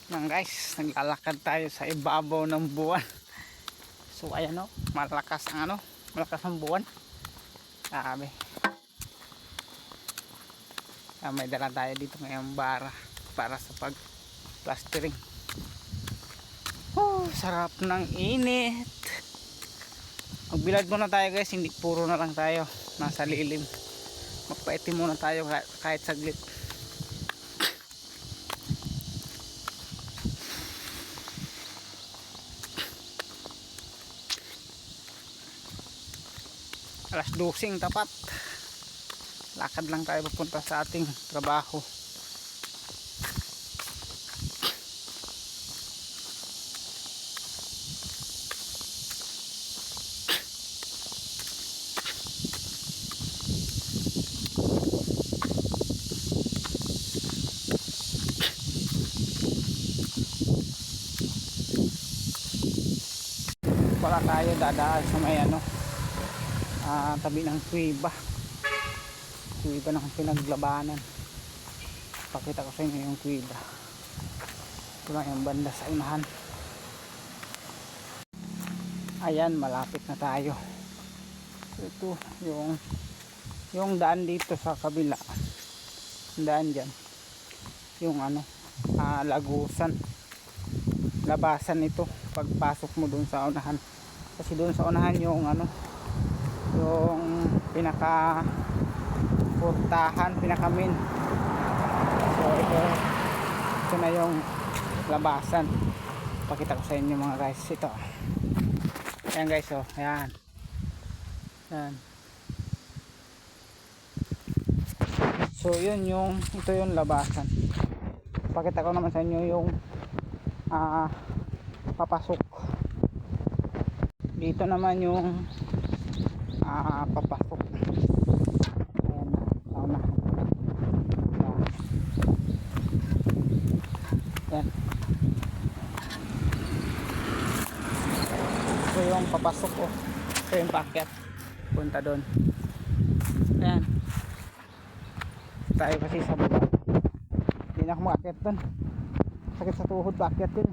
Yan guys, naglalakad tayo sa ibabaw ng buwan. So ayan o, malakas ang buwan. Sabi. May dala tayo dito ngayong bara para sa pag plastering. Sarap ng init. Magbilad muna tayo guys, hindi puro na lang tayo nasa lilim. Magpaitim muna tayo kahit saglit. Alas 12 tapat. Lakad lang tayo papunta sa ating trabaho. Wala tayo dadaan sa may tabi ng kuweba ng pinaglabanan. Pakita ko sa inyo yung kuweba. Ito lang yung banda sa unahan. Ayan, malapit na tayo. Ito yung daan dito sa kabila, daan dyan yung lagusan, labasan ito pagpasok mo dun sa unahan. Kasi dun sa unahan yung yung pinaka portahan, pinaka main. So ito na yung labasan. Pakita ko sa inyo mga guys. Ito ayan guys, ayan. So ito yung labasan. Pakita ko naman sa inyo yung papasok. Dito naman yung papasok. Ayan. Ito yung papasok. Ito yung packet. Punta doon. Ayan. Tayo kasi sa baba. Hindi na ako makakit doon. Sakit sa tuhod, packet din.